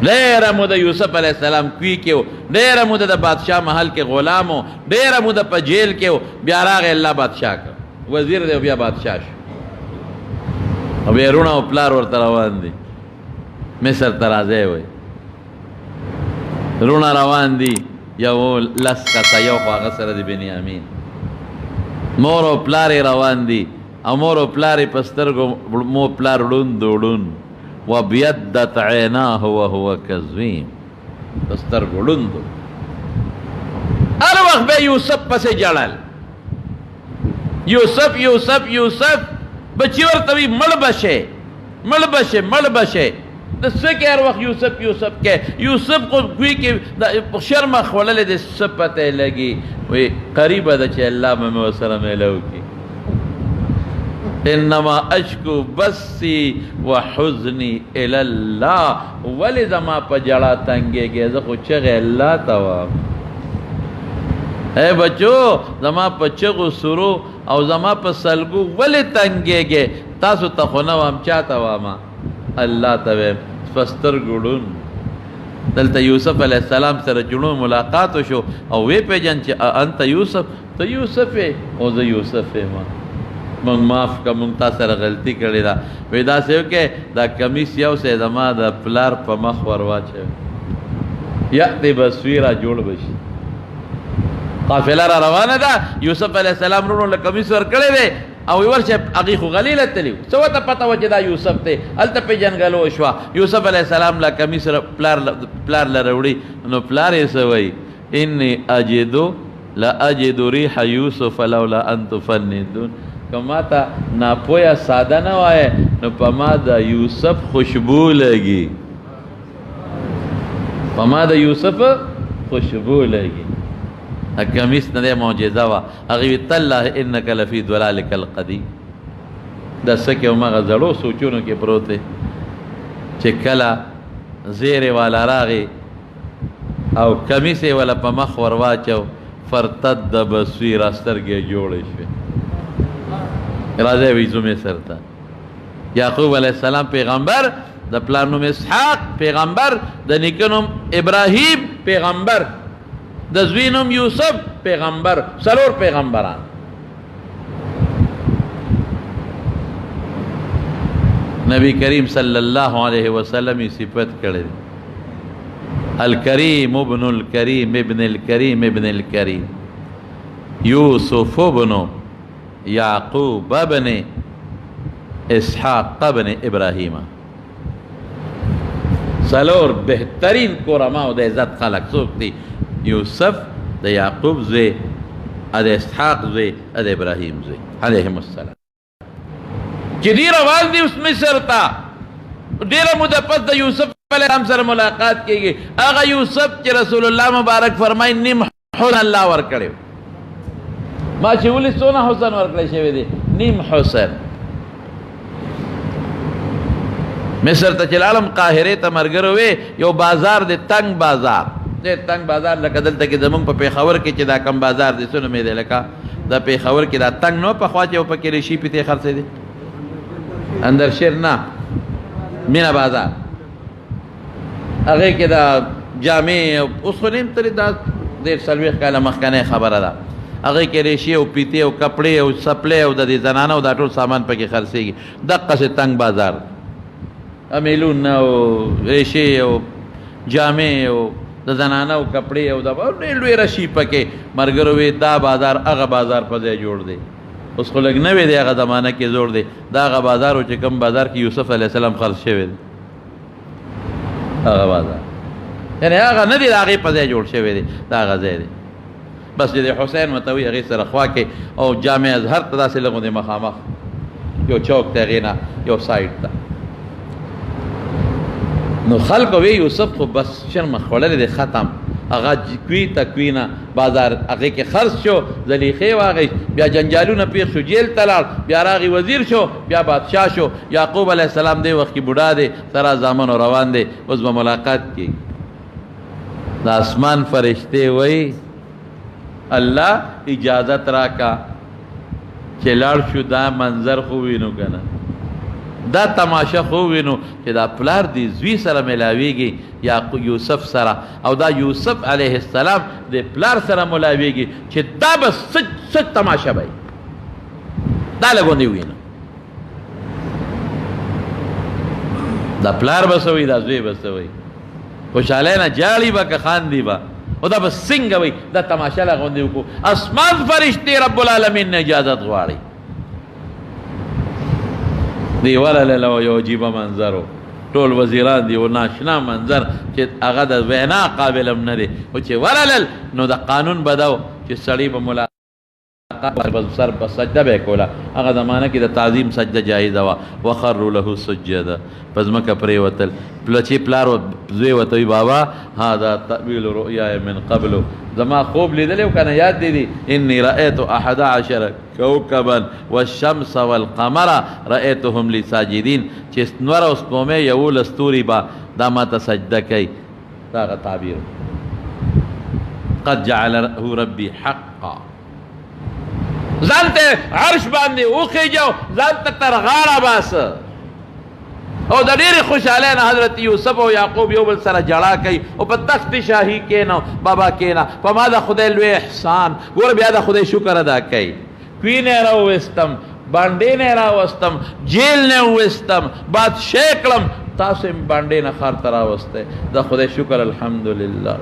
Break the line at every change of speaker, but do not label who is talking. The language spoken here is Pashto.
ډېره موده یوسف علیه السلام کوی کې و، ډېره موده د بادشاه محل کې غلام و، ډېره موده په جیل کې و. بیا راغی الله بادشاه کړ، وزیر دی بیا بادشاه شو. او بیا رونه او پلار ورته روان دي مصر ته راځئ وایي. رونه روان دي، یو لس کسه، یو خو هغه سره د بنیامین. مور او پلار یې روان دي، او مور او پلار یې په سترګو مور پلار ړوند ړوند وابیضت عیناه وهو کظیم، په سترګو ړوند. هر وخت به یوسف پسې جړل، یوسف یوسف یوسف. بچی ورته وي مړ بشې مړ بشې مړ بشې. د څه کې هر وخت یوسف یوسف کې. یوسف خو کوي کې د شرمه خوړلې د څه پته لګي. وایي قریبه ده چې الله به مې ورسره میله وکړي. انما اشکو بسی و حزنی الله. ولې زما په جړا تنګېږې، زه خو چغې الله ته وایم. اے بچو زما په چغو سرو او زما په سلګو ولې تنګېږې؟ تاسو ته خو نه وایم، چا ته وایم؟ الله ته وایم. په سترګو ړوند. دلته یوسف علیه السلام سره جنو ملاقات وشو او وی پیژن چې انت یوسف، ته یوسف یې او زه یوسف یم. مونږ معاف که مونږ تا سره غلطي کړې ده. وایي داسې وکړې دا کمیس یو سی زما د پلار په مخ ور واچوي، یأتي بصیره جوړ بشي. قافله را روانه ده، یوسف علیه السلام رونو له کمیس ور کړی دی او ورشه هغې خو غلیله تلي، څه ورته پته وه چې دا یوسف دی. هلته پېژنګلو وشوه. یوسف علیه السلام له کمیس پلار له راوړي، نو پلار یې څه وایي؟ انی اجدو لاجد ریح یوسف لولا ان تفندون. که ما ته ناپویه ساده نه وایې نو په ما د یوسف خوشبو لګي، په ما د یوسف خوشبو لګي. کمیس نه دی معجزه وه. هغې وي تالله انک لفی ضلالک القدیم. د څه کې هماغه زړو سوچونو کې پروت دی چې کله زیرې والا راغی او کمیس یې والا په مخ ور واچو، فرتد بصیره، سترګې جوړې شوې. راځئ وایي ځو مصر ته. یعقوب علیه السلام پیغمبر، د پلار نوم اسحاق پیغمبر، د نیکه نوم ابراهیم پیغمبر، د زوی نوم یوسف پیغمبر. څلور پیغمبران. نبی کریم صلی اللہ علیہ وسلم ہی صفت کړي الکریم ابن الکریم ابن الکریم ابن الکریم یوسف ابن یعقوب ابن اسحاق ابن ابراہیم. څلور بهترین کورماو د عزت خلق څوک دي؟ یوسف د یعقوب زوی، د اسحاق زوی، د ابراهیم زوی علیهم السلام. چې دی روان دي اوس مصر ته. ډېره موده پس د یوسف علیه السلام سره ملاقات کېږي. هغه یوسف چې رسول الله مبارک فرمایي نیم حسن الله ورکړی. ما چې ولې څونه حسن ورکړی شوی دی؟ نیم حسن. مصر ته چې لاړم قاهرې ته ملګرو وې یو بازار دی، تنګ بازار دی. تنګ بازار لکه دلته کې زمونږ په پېښور کې چې دا کم بازار دی، څه نوم یې دی؟ لکه د پېښور کې دا تنګ نه پخوا چې یو پکې ریشي پیتې خرڅې دي، اندر شیر نه، مینه بازار. هغې کې دا جامې اوس خو نیم ترې دا 40 کاله مخکنۍ خبره ده. هغې کې ریشې او پیتې او کپړې او سپلې او د دې زنانه او دا ټول سامان پکې خرڅېږي. دقسې تنګ بازار، امیلونه او ریشې او جامې او د زنانه او کپړې او دا ډېر لوی رشي پکې. ملګرو وې دا بازار هغه بازار په ځای جوړ دی. اوس خو لږ نوی دی، هغه زمانه کې زوړ دی. دا هغه بازار و چې کوم بازار کې یوسف علیه السلام خرڅ شوی دی، هغه بازار. یعنې هغه نه دی، د هغې په ځای جوړ شوی دی، دا هغه ځای دی. مسجد حسین ورته وایي، هغې سره خوا کې. او جامع اظهر ته داسې لږ غوندې مخامخ یو چوک دی، هغې نه یو سایډ ته. نو خلکو وی یوسف خو بس شرمه خوړلی دی، ختم. هغه کوي تکوي نه بازار هغې کې خرڅ شو، زلیخې واغېست، بیا جنجالونه پېښ شو، جیل ته لاړ، بیا راغی وزیر شو، بیا بادشاه شو. یعقوب علیه السلام دی وخت کې بوډا دی، سره زامنو روان دی، اوس به ملاقات کېږي. د اسمان فرشتې وایي الله اجازت راکا چې لاړ شو، دا منظر خو وینو که نه؟ دا تماشه خو وینو چې دا پلار دی زوی سره ملاویږي یا یوسف سره او دا یوسف علیه السلام د پلار سره ملاویږي چې دا به سچ سچ تماشه وي دا لګوندې وینو دا پلار بسوي دا زوی بسوي خوشاله نه جاړي با که خاندي با او دا بس څنګه وي دا تماشه لګوندې وکړو اسمان فرشتي رب العالمین نه اجازت غواړي دی ورله لو یو عجیبه منظرو ټول وزیران دی او ناشنا منظر چې هغه د وینا قابل هم نه دی او چې ورلل نو د قانون بداو چې سړی به ملاقات بس سر په سجده به کوله هغه زمانه کې د تعظیم سجده جایزه وه وخروا له سجدا پس مکه پرېوتل چې پلار زوی ورته وي بابا هذا تأویل رؤیای من قبل زما خوب لیدلی و که نه یاد دی انی رأیت 11 کوکبا والشمس والقمر رأیتهم لی ساجدین چې نور او سپومې 11 ستوري به دا ماته سجده کوي دا هغه تعبیر قد جعله ربی حقا ځانته عرش باندې وخیجو ځانته تر غاړه باسه او د ډېرې خوشحالۍ نه حضرت یوسف او یعقوب یو بل سره جړا کوي او په تخت شاهي کېنو بابا کېنه په ما د خدای لوی احسان ګوره بیا د خدای شکر ادا کوي کوی نه راوستم باندې نه راوستم جیل نه وستم بادشاه کړم تاسو یې باندې نه ښار ته راوستی د خدای شکر الحمدلله